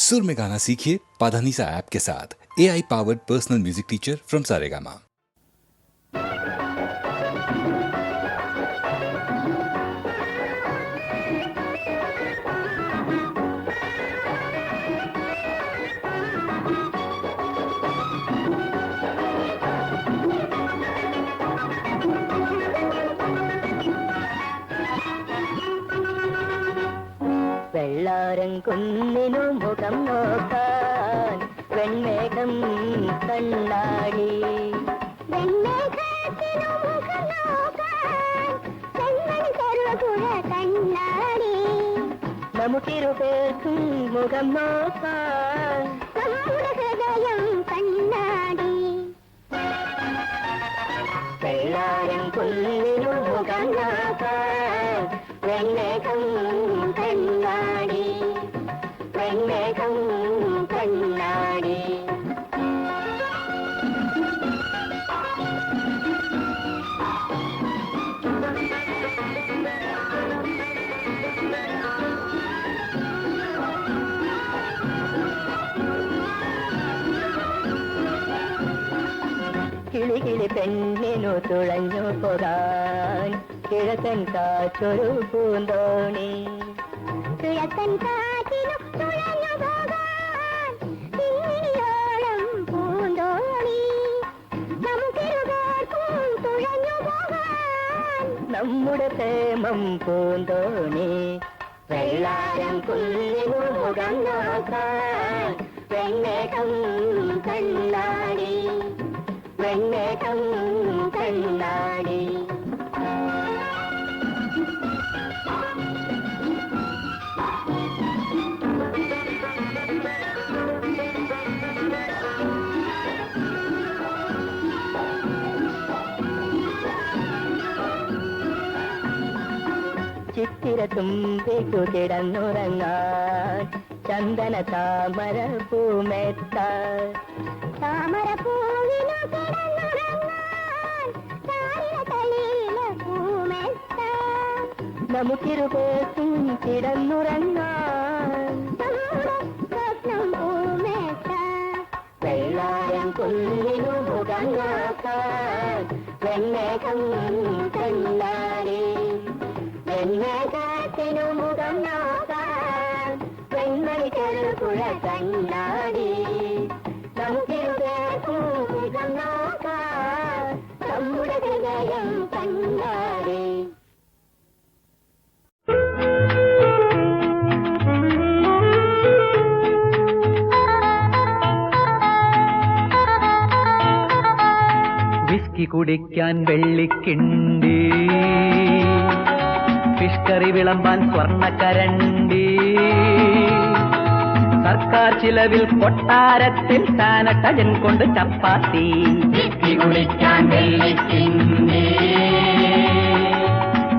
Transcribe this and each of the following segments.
सुर में गाना सीखिए पाधानीसा ऐप के साथ। AI powered personal music teacher from Saregama. വെള്ളാരംകുന്നിനു മുഖം നോക്കാൻ വെൺമേഘം കണ്ണാടി വെൺമേഘത്തിനു മുഖം നോക്കാൻ വെൺമണി സർവ്വകുല കണ്ണാടി നമുക്കിരുപേർക്കും മുഖം നോക്കാൻ നമ്മുടെ ഹൃദയം കണ്ണാടി വെള്ളാരംകുന്നിനു മുഖം നോക്കാൻ വെൺമേഘം കണ്ണാടി വെൺമേഘം കണ്ണാടി കിളികിളി പെണ്ണിനു തുഴഞ്ഞു പോകാൻ കിഴക്കൻ കാറ്റൊരു പൂന്തോണി കിഴക്കൻ കാറ്റിനു തുഴഞ്ഞു പോകാൻ കിങ്ങിണിയോളം പൂന്തോണി നമുക്കിരുവർക്കും തുഴഞ്ഞു പോകാൻ നമ്മുടെ പ്രേമം പൂന്തോണി വെള്ളാരംകുന്നിനു മുഖം നോക്കാൻ വെൺമേഘം കണ്ണാടി വെൺമേഘം കണ്ണാടി ചിത്തിരത്തുമ്പിക്കു കിടന്നുറങ്ങാൻ ചന്ദന താമര പൂമെത്ത താമര പൂവിനു കിടന്നുറങ്ങാൻ താരില പൂമെത്ത നമുക്കിരുപേർക്കും കിടന്നുറങ്ങാൻ സ്വപ്നം പൂമെത്ത വെള്ളാരംകുന്നിനു മുഖം നോക്കാൻ വെൺമേഘം കണ്ണാടി വെൺമേഘത്തിനു മുഖം നോക്കാൻ വെൺമണി ചെറുപുഴ കണ്ണാടി നമുക്കിരുപേർക്കും മുഖം നോക്കാൻ നമ്മുടെ ഹൃദയം കണ്ണാടി വിസ്കി കുടിക്കാൻ വെള്ളിക്കിണ്ടി, ഫിഷ് കറി വിളമ്പാൻ സ്വർണ്ണക്കരണ്ടി, സർക്കാർ ചിലവിൽ കൊട്ടാരത്തിൽ സാനട്ടജൻ കൊണ്ട് ചപ്പാത്തി. വിസ്കി കുടിക്കാൻ വെള്ളിക്കിണ്ടി,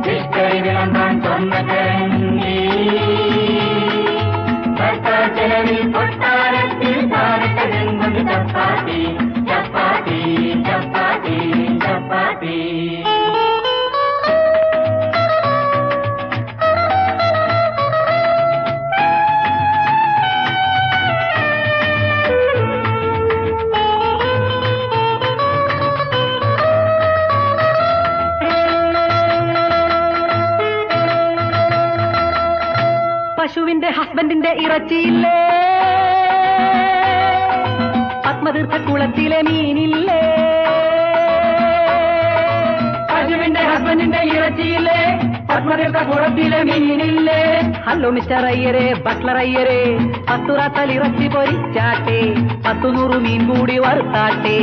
ഫിഷ് കറി വിളമ്പാൻ സ്വർണ്ണക്കരണ്ടി, സർക്കാർ ചിലവിൽ കൊട്ടാരത്തിൽ സാനട്ടജൻ കൊണ്ട് ചപ്പാത്തി. ചപ്പാത്തി ചപ്പാത്തി ചപ്പാത്തി. പശുവിന്റെ ഹസ്ബൻഡിന്റെ ഇറച്ചിയില്ലേ, പത്മതീർത്ഥക്കുളത്തിലെ മീനില്ലേ. പശുവിന്റെ ഹസ്ബൻഡിന്റെ ഇറച്ചിയില്ലേ, പത്മതീർത്ഥക്കുളത്തിലെ മീനില്ലേ. ഹലോ മിസ്റ്റർ അയ്യരെ, ബട്ട്ലർ അയ്യരെ, 10 റാത്തൽ ഇറച്ചി പൊരിച്ചാട്ടെ, 100 മീൻ കൂടി വറുത്താട്ടെ.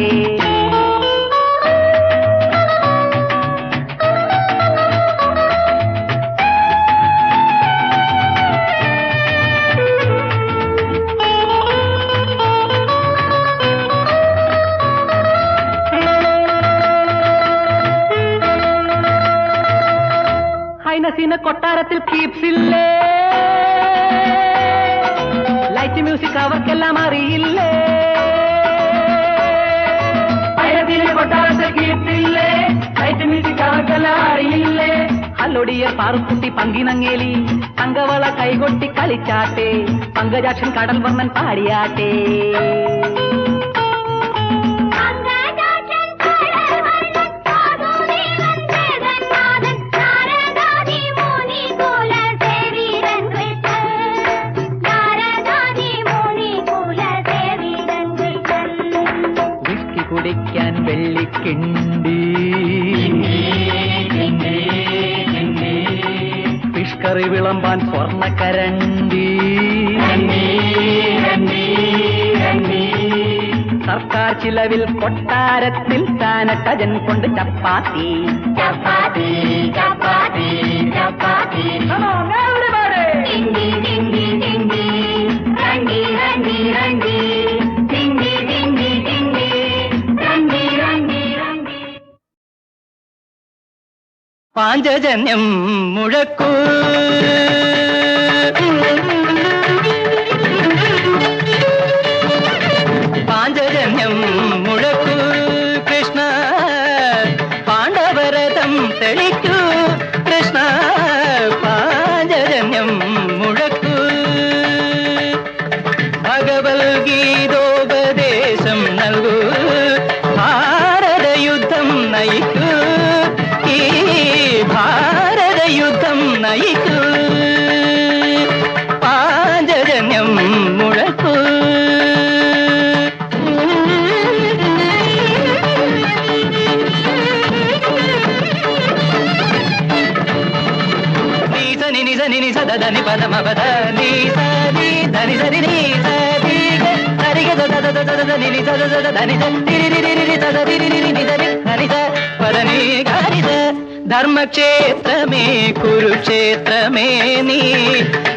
ഹൈനസിന് കൊട്ടാരത്തിൽ കീപ്സില്ലേ, ലൈറ്റ് മ്യൂസിക് അവർക്കെല്ലാം അറിയില്ലേ. ഹൈനസിന് കൊട്ടാരത്തിൽ കീപ്സില്ലേ, ലൈറ്റ് മ്യൂസിക് അവർക്കെല്ലാം അറിയില്ലേ. മെലൊഡിയർ പാറുക്കുട്ടി പങ്കിനങ്ങേലി തങ്കവള കൈകൊട്ടി കളിച്ചാട്ടെ പങ്കജാക്ഷൻ കടൽ വർണ്ണൻ പാടിയാട്ടെ വിസ്കി കുടിക്കാൻ വെള്ളിക്കിണ്ടി ഫിഷ് കറി വിളമ്പാൻ സ്വർണ്ണക്കരണ്ടി സർക്കാർ ചിലവിൽ കൊട്ടാരത്തിൽ സാനട്ടജൻ കൊണ്ട് ചപ്പാത്തി ചപ്പാത്തി ചപ്പാത്തി ചപ്പാത്തി പാഞ്ചജന്യം മുഴക്കൂ പാഞ്ചജന്യം മുഴക്കൂ കൃഷ്ണ പാണ്ഡവരഥം തെളിക്കൂ കൃഷ്ണ പാഞ്ചജന്യം മുഴക്കൂ ഭഗവത്ഗീതോപദേശം നൽകൂ ഭാരതയുദ്ധം നയിക്കൂ ഈ ഭാരതയുദ്ധം നയിക്കൂ പാഞ്ചജന്യം മുഴക്കൂ నిని సదని పదమపద నీ సని ధని సని నీ సది సరిగ దద దద నిని సద దద ధని రి రి రి రి సద రి రి రి ని ధని ధని స పదని గాని స ധർമ്മക്ഷേത്രമേ കുരുക്ഷേത്രമേ നീ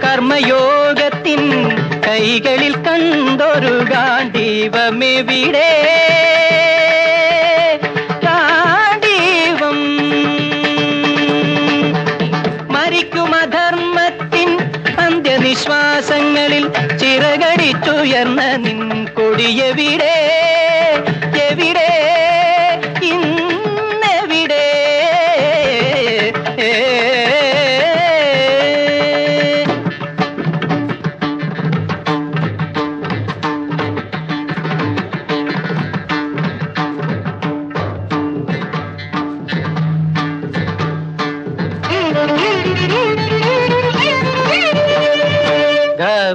കർമ്മയോഗത്തിൻ കൈകളിൽ കണ്ടൊരു ഗാന്ധീവമെവിടെ ഗാന്ധീവം മരിക്കുമധർമ്മത്തിൻ അന്ത്യനിശ്വാസങ്ങളിൽ ചിറകടിച്ചുയർന്ന നിൻ കൊടിയെവിടെ എവിടെ ഇന്നെവിടെ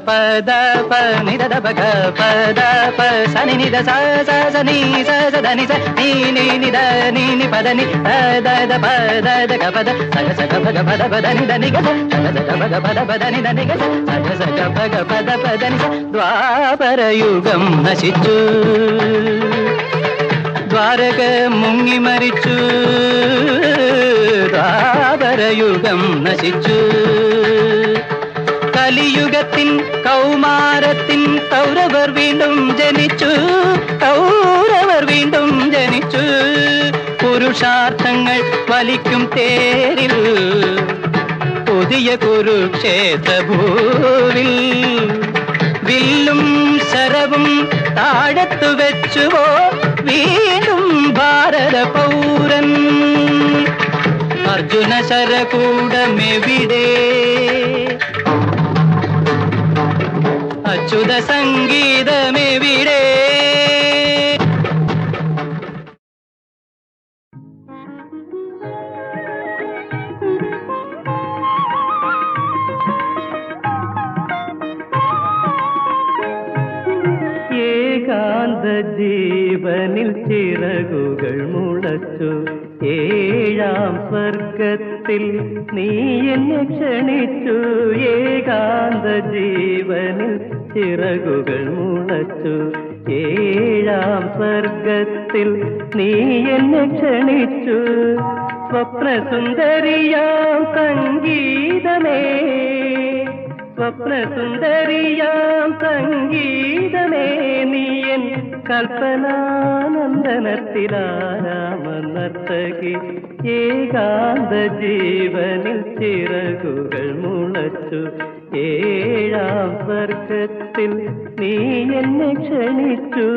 పద ప ని ద ప గ పద ప స ని ని ద స స స ని స స ద ని స ని ని ని ద ని ని పద ని ద ద ప ద ద గ పద స గ స గ ప గ పద పద ని ద ని గ స గ స గ ప గ పద పద ని ద ని గ స గ స గ ప గ పద పద ని స ദ്വാപരയുഗം നശിച്ചു ദ്വാരക മുങ്ങി മരിച്ചു ദ്വാപരയുഗം നശിച്ചു കലിയുഗത്തിൻ കൗമാരത്തിൻ കൗരവർ വീണ്ടും ജനിച്ചു കൗരവർ വീണ്ടും ജനിച്ചു പുരുഷാർത്ഥങ്ങൾ വലിക്കും തേരിൽ പുതിയ കുരുക്ഷേത്ര ഭൂവിൽ വില്ലും ശരവും താഴത്തു വെച്ചുവോ വീണ്ടും ഭാരത പൗരൻ അർജുന ശരകൂടമെവിടെ അച്യുത സംഗീതമെവിടെ ഏകാന്ത ജീവനിൽ ചിറകുകൾ മുളച്ചു ഏഴാം സ്വർഗത്തിൽ നീ എന്നെ ക്ഷണിച്ചു ഏകാന്ത ജീവനിൽ ചിറകുകൾ മുളച്ചു ഏഴാം സ്വർഗത്തിൽ നീ എന്നെ ക്ഷണിച്ചു സ്വപ്നസുന്ദരിയാം സംഗീതമേ സ്വപ്നസുന്ദരിയാം സംഗീതമേ നീയൻ കൽപ്പനാനന്ദനത്തിലാരാമനർത്തകി ഏകാന്ത ജീവനിൽ ചിറകുകൾ മുളച്ചു ഏഴാം സ്വർഗത്തിൽ നീ എന്നെ ക്ഷണിച്ചു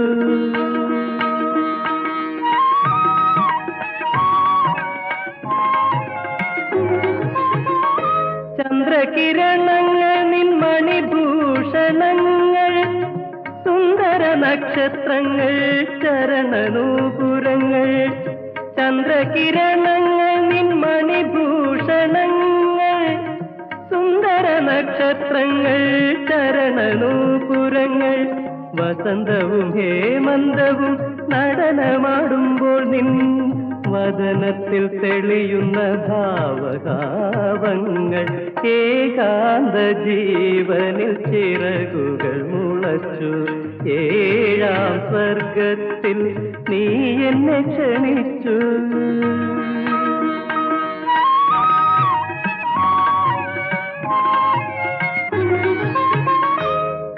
നക്ഷത്രങ്ങൾ ചരണനൂപുരങ്ങൾ ചന്ദ്രകിരണങ്ങൾ നിൻമണിഭൂഷണങ്ങൾ സുന്ദര നക്ഷത്രങ്ങൾ ചരണനൂപുരങ്ങൾ വസന്തവും ഹേമന്തവും നടനമാടുമ്പോൾ നിൻ വദനത്തിൽ തെളിയുന്ന ഭാവകാവങ്ങൾ ഏകാന്ത ജീവനിൽ ചിറകുകൾ മുളച്ചു ഏഴാം സ്വർഗത്തിൽ നീ എന്നെ ക്ഷണിച്ചു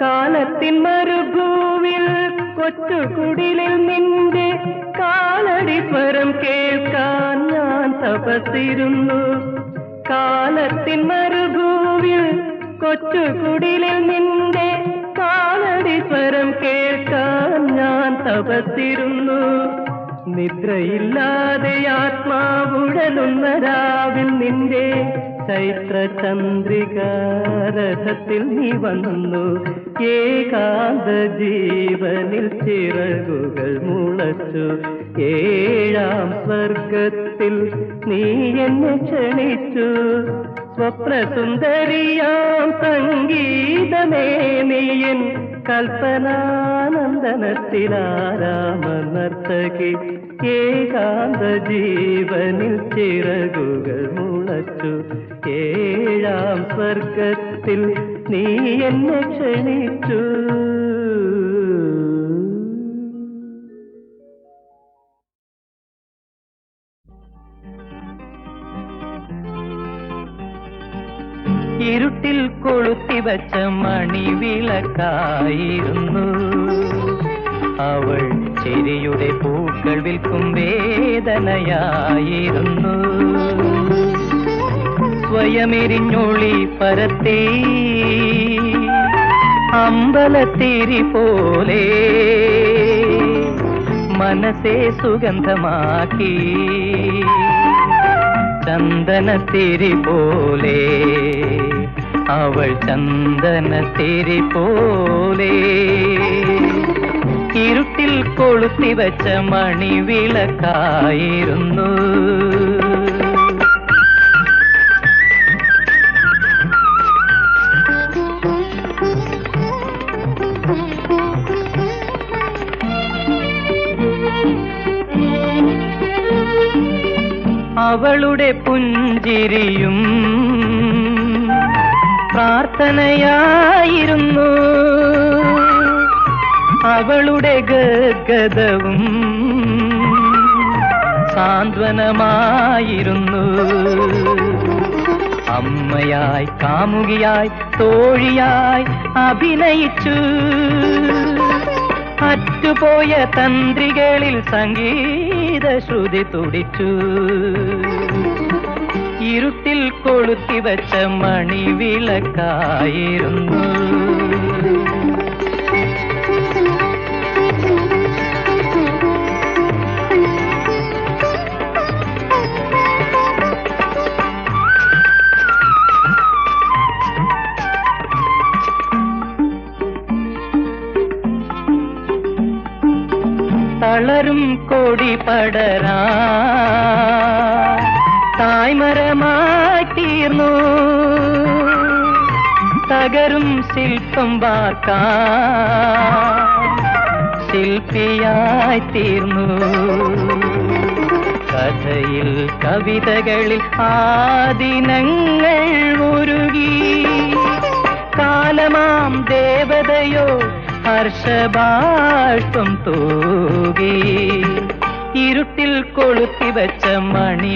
കാലത്തിൻ മരുഭൂവിൽ കൊച്ചുകുടിലിൽ നിന്റെ കാലടി സ്വരം കേൾക്കാൻ ഞാൻ തപസ്സിരുന്നു കാലത്തിൻ മരുഭൂവിൽ കൊച്ചുകുടിലിൽ നിന്റെ കാലടി സ്വരം കേൾക്കാൻ ഞാൻ തപസ്സിരുന്നു നിദ്രയില്ലാതെ ആത്മാവുഴലുന്ന രാവിൽ നിന്റെ ചൈത്രചന്ദ്രികാരഥത്തിൽ നീ വന്നു ഏകാന്ത ജീവനിൽ ചിറകുകൾ മുളച്ചു ഏഴാം സ്വർഗത്തിൽ നീ എന്നെ ക്ഷണിച്ചു സ്വപ്നസുന്ദരിയാം സംഗീതമേ നീയൻ കൽപ്പനാനന്ദനത്തിലാരാമ നർത്തകി ഏകാന്ത ജീവനിൽ ചിറകുകൾ മുളച്ചു ഏഴാം സ്വർഗത്തിൽ നീ എന്നെ ക്ഷണിച്ചു ഇരുട്ടിൽ കൊളുത്തിവച്ച മണിവിളക്കായിരുന്നു അവൾ ചിരിയുടെ പൂക്കൾ വിൽക്കും വേദനയായിരുന്നു സ്വയമെരിഞ്ഞൊളി പരത്തി അമ്പലത്തിരി പോലെ മനസ്സെ സുഗന്ധമാക്കി ചന്ദനത്തിരി പോലെ അവൾ ചന്ദനത്തിരി പോലെ ഇരുട്ടിൽ കൊളുത്തിവച്ച മണിവിളക്കായിരുന്നു അവളുടെ പുഞ്ചിരിയും പ്രാർത്ഥനയായിരുന്നു അവളുടെ ഗദ്ഗതവും സാന്ത്വനമായിരുന്നു അമ്മയായി കാമുകിയായി തോഴിയായി അഭിനയിച്ചു അറ്റുപോയ തന്ത്രികളിൽ സംഗീത ശ്രുതി തുടിച്ചു ഇരുട്ടിൽ കൊളുത്തിവച്ച മണിവിളക്കായിരുന്നു തളരും കൊടി പടരാ തായ്മരമായി തീർന്നു തകരും ശില്പം വാർക്കാൻ ശില്പിയായി തീർന്നു കഥയിൽ കവിതകളിൽ ആദിനങ്ങൾ ഉരുകി കാലമാം ദേവതയോ ഹർഷബാഷ്പം തൂകി ഇരുട്ടിൽ കൊളുത്തിവച്ച മണിവിളക്കായിരുന്നു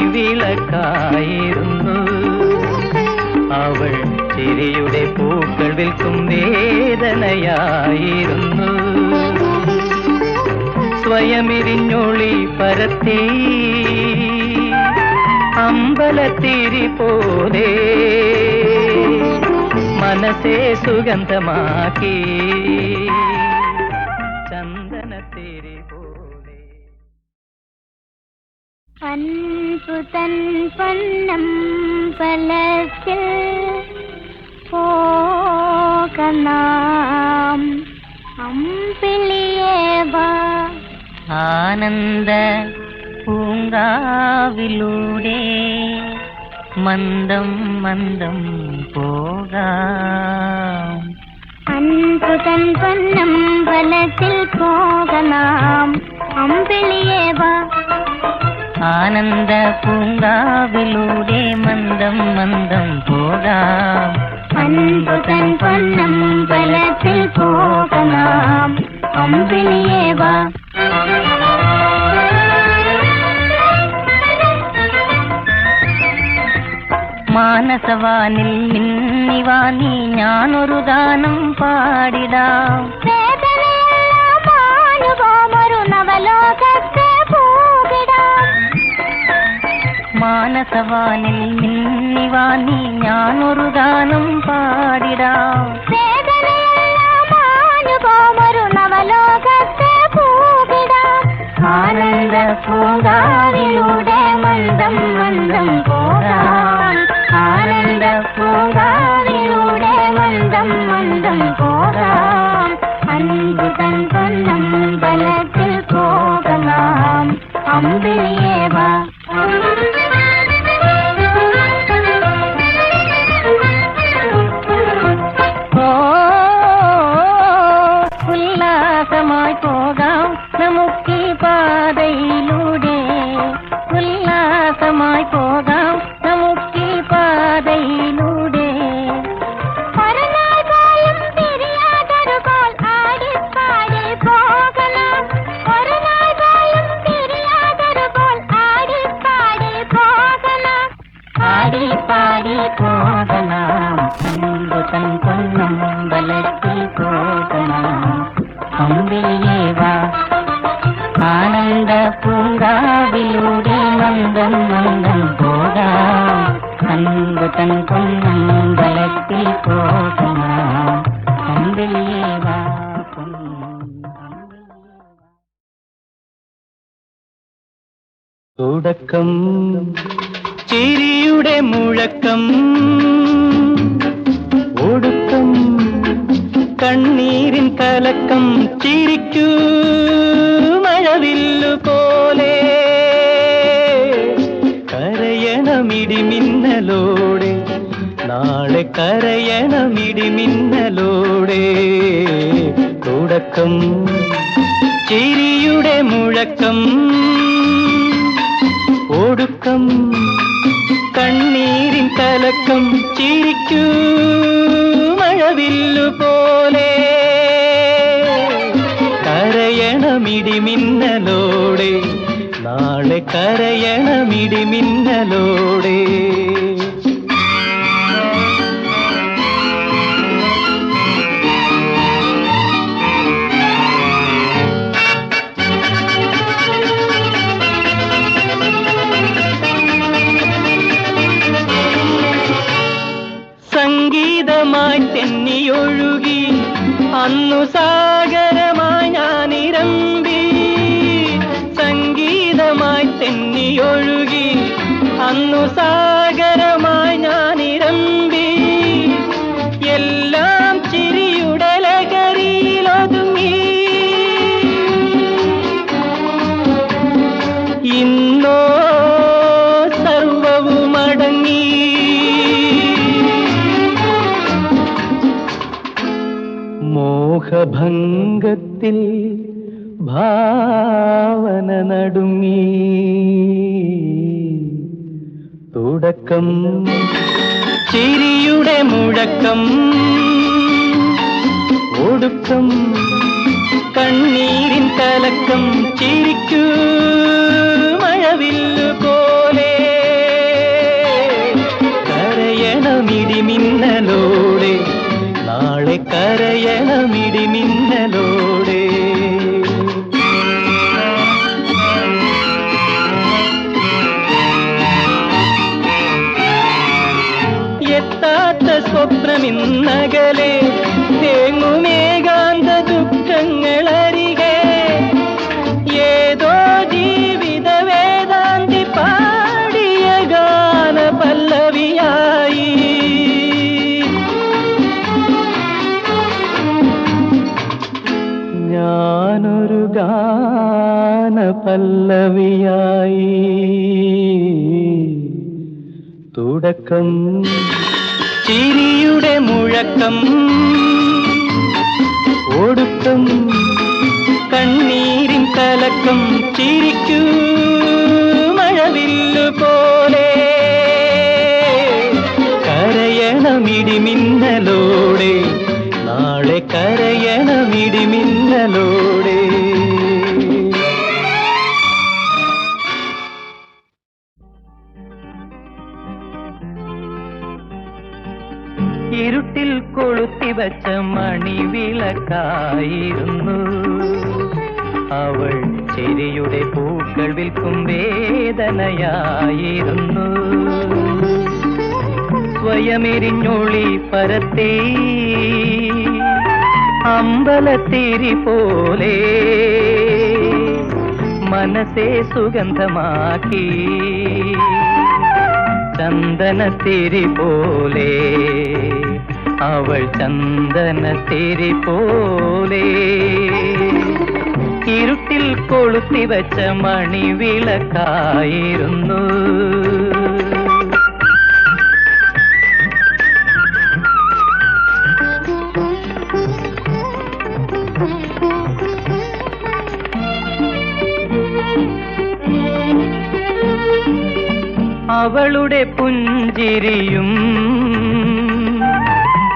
അവൾ ചിരിയുടെ പൂക്കൾ വിൽക്കും വേദനയായിരുന്നു സ്വയമെരിഞ്ഞൊളി പരത്തി അമ്പലത്തിരി പോലെ മനസ്സെ സുഗന്ധമാക്കി ചന്ദനത്തിരി പോലെ അൻപുതൻ പൊന്നം പലത്തിൽ പോകനാം അമ്പിളിയേ ആനന്ദ പൂങ്കാവിലൂടെ മന്ദം മന്ദം പോകാം. അൻപുതൻ പൊന്നമ്പലത്തിൽ പോകലാം അമ്പിളിയേ വാ. ആനന്ദ പൂങ്കാവിലൂടെ മന്ദം മന്ദം പോകാം. അൻപുതൻ പൊന്നമ്പലത്തിൽ പോകലാം അമ്പിളിയേ വാ. മാനസവാനിൽ നിന്നിവാ നീ ഞാനൊരു ഗാനം പാടിടാം. വേദനയൊരു നവലോകത്തെ പൂവിടാം. മാനസവാനിൽ നിന്നിവാ നീ ഞാനൊരു ഗാനം പാടിടാം. വേദനയൊരു നവലോകത്തെ പൂവിടാം. ആനന്ദ പൂങ്കാവിലൂടെ മന്ദം മന്ദം പോകാം. ആനന്ദ പൂങ്കാവിലൂടെ മന്ദം മന്ദം പോകാം. അൻപുതൻ പൊന്നമ്പലത്തിൽ പോകലാം അമ്പിളിയേ വാ. ഉല്ലാസമായി പോകാം നമുക്കീ പാതയിലൂടെ. ഉല്ലാസമായി പോകാം നമുക്കീ പാതയിലൂടെ. ഒരുനാൾപോലും പിരിയാതൊരുപോൽ ആടിപ്പാടി പോകലാം. ഒരുനാൾപോലും പിരിയാതൊരുപോൽ ആടിപ്പാടി പോകലാം. ആടിപ്പാടി പോകലാം. അൻപുതൻ പൊന്നമ്പലത്തിൽ പോകലാം അമ്പിളിയേ വാ. ആനന്ദ പൂങ്കാവിലൂടെ മന്ദം മന്ദം പോകാം. അൻപുതൻ പൊന്നമ്പലത്തിൽ പോകലാം അമ്പിളിയേ വാ. തുടക്കം ചിരിയുടെ മുഴക്കം, ഒടുക്കം കണ്ണീരിൻ കലക്കം. ചിരിക്കൂ മഴവില്ലു പോലെ കരയണമിടിമിന്നലോടെ. നാളെ കരയണമിടിമിന്നലോടെ. തുടക്കം ചിരിയുടെ മുഴക്കം, ഒടുക്കം കണ്ണീരിൻ കലക്കം. ചിരിക്കൂ മഴവില്ലു പോലെ കരയണമിടിമിന്നലോടെ. നാളെ കരയണമിടിമിന്നലോടെ. സംഗീതമായി തെന്നിയൊഴുകി അന്നു സാഗരമായി ഞാനിരമ്പി. സംഗീതമായി തെന്നിയൊഴുകി അന്നു സാഗരമായി ഞാനിരമ്പി. എല്ലാം ചിരിയുടെ ലഹരിയിലൊതുങ്ങി. ഇന്നോ സർവവുമടങ്ങി. മോഹഭംഗത്തിൽ ഭാവന നടുങ്ങി. തുടക്കം ചിരിയുടെ മുഴക്കം, ഒടുക്കം കണ്ണീരിൻ കലക്കം. ചിരിക്കൂ മഴവില്ലു പോലെ കരയണമിടിമിന്നലോടെ. നാളെ കരയണമിടിമിന്നലോടെ. എത്താത്ത സ്വപ്നമിന്നകലെ തേങ്ങുമേകാന്ത ദുഃഖങ്ങളരികെ. ഏതോ ജീവിത വേദാന്തി പാടിയ ഗാന പല്ലവിയായി. ഞാനൊരു ഗാന ഗാന പല്ലവിയായി തുടക്കം ചിരിയുടെ മുഴക്കം ഒടുക്കം കണ്ണീരിൻ കലക്കം ചിരിക്കൂ മഴവില്ലു പോലെ കരയണമിടിമിന്നലോടെ നാളെ കരയണമിടിമിന്നലോടെ ഇരുട്ടിൽ കൊളുത്തിവച്ച മണിവിളക്കായിരുന്നു അവൾ ചിരിയുടെ പൂക്കൾ വിൽക്കും വേദനയായിരുന്നു സ്വയമെരിഞ്ഞൊളി പരത്തി അമ്പലത്തിരി പോലെ മനസ്സെ സുഗന്ധമാക്കി ചന്ദനത്തിരി പോലെ അവൾ ചന്ദനത്തിരി പോലെ ഇരുട്ടിൽ കൊളുത്തിവച്ച മണിവിളക്കായിരുന്നു അവളുടെ പുഞ്ചിരിയും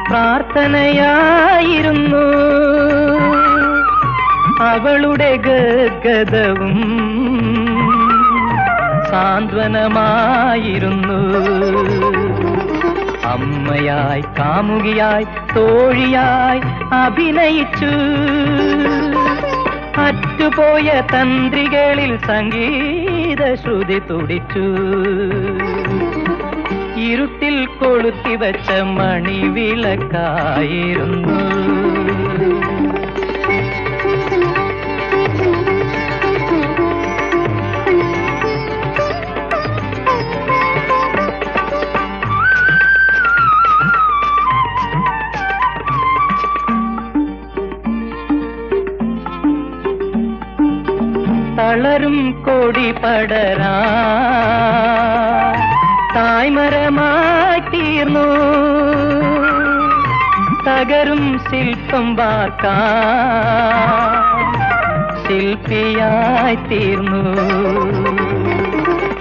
പ്രാർത്ഥനയായിരുന്നു അവളുടെ ഗദ്ഗതവും സാന്ത്വനമായിരുന്നു അമ്മയായി കാമുകിയായി തോഴിയായി അഭിനയിച്ചു അറ്റുപോയ തന്ത്രികളിൽ സംഗീത ശ്രുതി തുടിച്ചു ഇരുട്ടിൽ കൊളുത്തിവച്ച മണിവിളക്കായിരുന്നു തളരും കൊടി പടരാ തായ്മരമായി തീർന്നു തകരും ശില്പം വാർക്കാൻ ശില്പിയായി തീർന്നു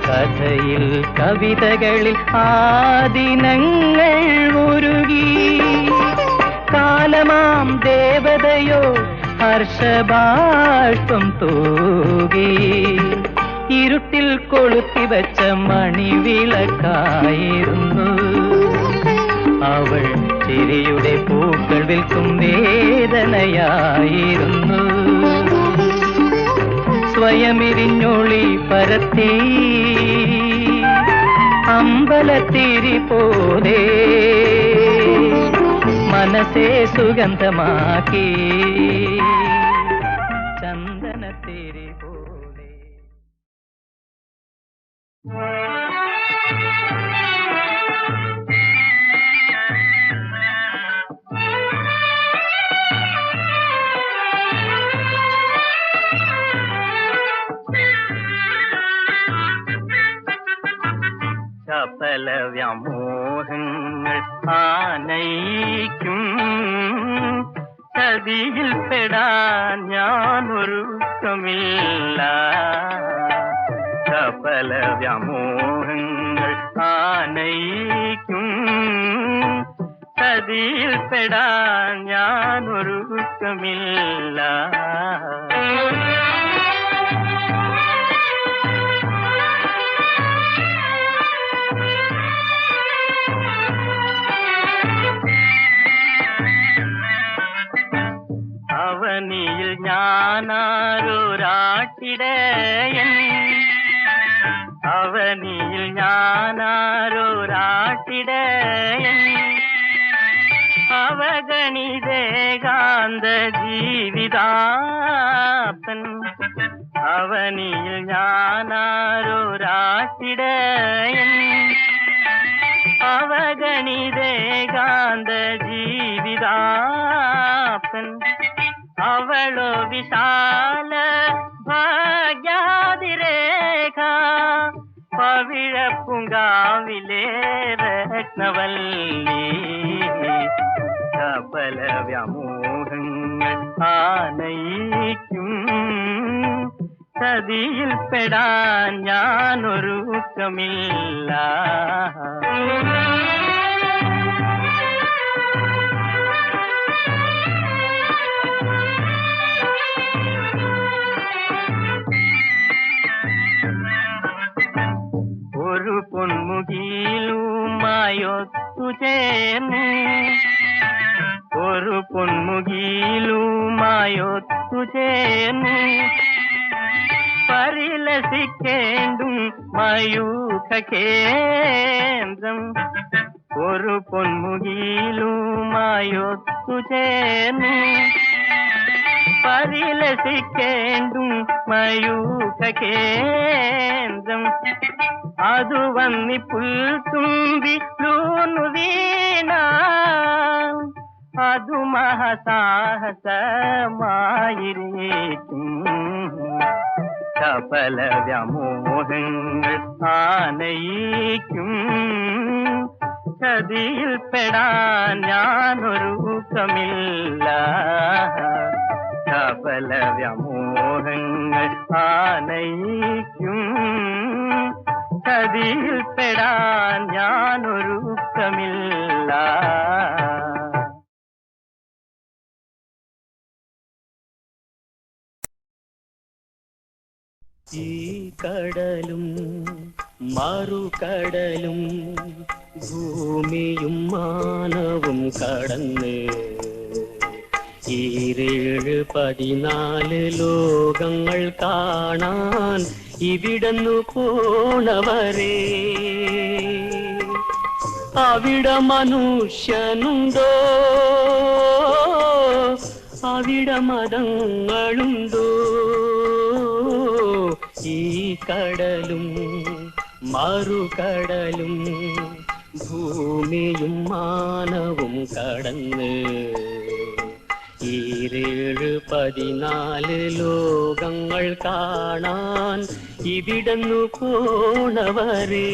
കഥയിൽ കവിതകളിൽ ആദിനങ്ങൾ ഉരുകി കാലമാം ദേവതയോ ഹർഷബാഷ്പം തൂകി ഇരുട്ടിൽ കൊളുത്തിവച്ച മണിവിളക്കായിരുന്നു അവൾ ചിരിയുടെ പൂക്കൾ വിൽക്കും വേദനയായിരുന്നു സ്വയമിരിഞ്ഞൊളി പരത്തി അമ്പലത്തിരി പോലെ മനസ്സെ സുഗന്ധമാക്കി ചന്ദനത്തിരി പോലെ ചപല വ്യാമോഹങ്ങൾ ആനയിക്കും ചതിയിൽ പെടാൻ ഞാനൊരുക്കമില്ല ചപല വ്യാമോഹങ്ങൾ ആനയിക്കും ചതിയിൽ പെടാൻ ഞാനൊരുക്കമില്ല അവനിയിൽ ഞാനാരൊരാട്ടിടയൻ അവനിയിൽ ഞാനാരൊരാട്ടിടയൻ അവഗണിതേകാന്ത ജീവിതാപ്പൻ അവനിയിൽ ഞാനാരൊരാട്ടിടയൻ അവഗണിതേകാന്ത ജീവിതാപ്പൻ അവളോ വിശാല ഭാഗ്യാതിരേഖ പവിഴപ്പുങ്കാവിലെ രത്നവല്ലി സബല വ്യാമോഹങ്ങൾ ആനയിക്കും ചതിയിൽ പെടാൻ ഞാനൊരുക്കമില്ല ഒരു പൊന്മുകിലുമായൊത്തു ചേർന്ന് ഒരു പൊന്മുകിലുമായൊത്തു ചേർന്ന് പരിലസിക്കേണ്ടും മയൂഖ കേന്ദ്രം ഒരു പൊന്മുകിലുമായൊത്തു ചേർന്ന് പരിലസിക്കേണ്ടും മയൂഖ കേന്ദ്രം അതു വന്നി പുൽത്തുമ്പി ലൂന്നു വീണ അതു മഹസാഹസമായിരിക്കും സഫല വ്യാമോഹങ്ങൾ ആനയിക്കും ചതിയിൽ പെടാൻ ഞാനൊരുക്കമില്ല സഫല വ്യാമോഹങ്ങൾ ആനയിക്കും ചതിയിൽ പെടാൻ ഞാനൊരുക്കമില്ല ഈ കടലും മറുകടലും ഭൂമിയും മാനവും കടന്ന് 14 ലോകങ്ങൾ കാണാൻ ഇവിടന്നു പോണവരെ അവിടെ മനുഷ്യനുണ്ടോ അവിടെ മതങ്ങളുണ്ടോ ഈ കടലും മറുകടലും ഭൂമിയും മാനവും കടന്ന് 14 ലോകങ്ങൾ കാണാൻ ഇവിടന്നു പോണവരെ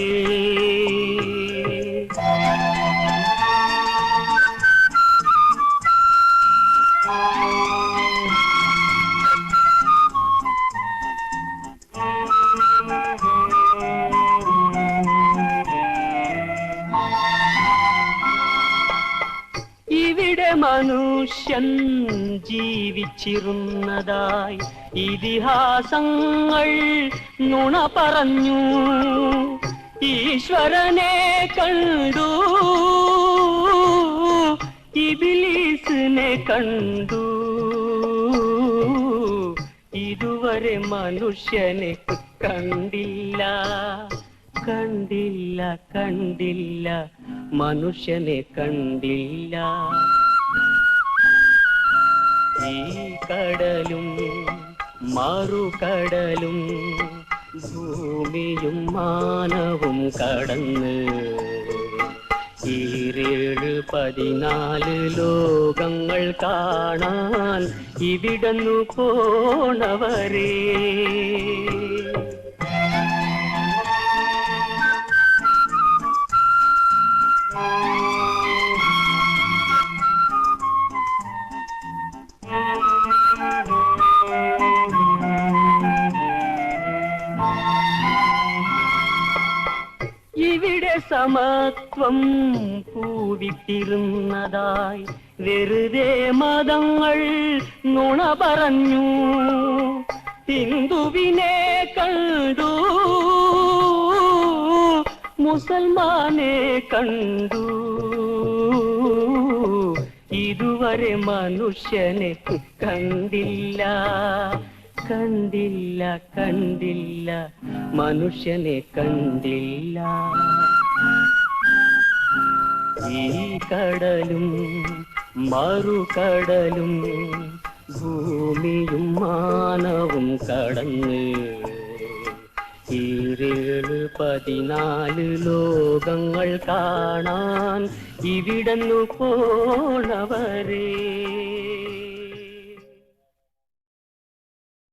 ഇവിടെ മനുഷ്യൻ ജീവിച്ചിരുന്നതായി ഇതിഹാസങ്ങൾ നുണ പറഞ്ഞു ഈശ്വരനെ കണ്ടു ഇബ്ലീസിനെ കണ്ടു ഇതുവരെ മനുഷ്യനെ കണ്ടില്ല കണ്ടില്ല കണ്ടില്ല മനുഷ്യനെ കണ്ടില്ല ഈ കടലും മറുകടലും ഭൂമിയും മാനവും കടന്ന് 14 ലോകങ്ങൾ കാണാൻ ഇവിടന്നു പോണവരെ ഇവിടെ സമത്വം പൂവിട്ടിരുന്നതായി വെറുതെ മതങ്ങൾ നുണ പറഞ്ഞു ഹിന്ദുവിനെ കണ്ടു മുസൽമാനെ കണ്ടു ഇതുവരെ മനുഷ്യനെ കണ്ടില്ല കണ്ടില്ല കണ്ടില്ല മനുഷ്യനെ കണ്ടില്ല ഈ കടലും മറുകടലും ഭൂമിയും മാനവും കടന്ന് 14 ലോകങ്ങൾ കാണാൻ ഇവിടന്നു പോണവരെ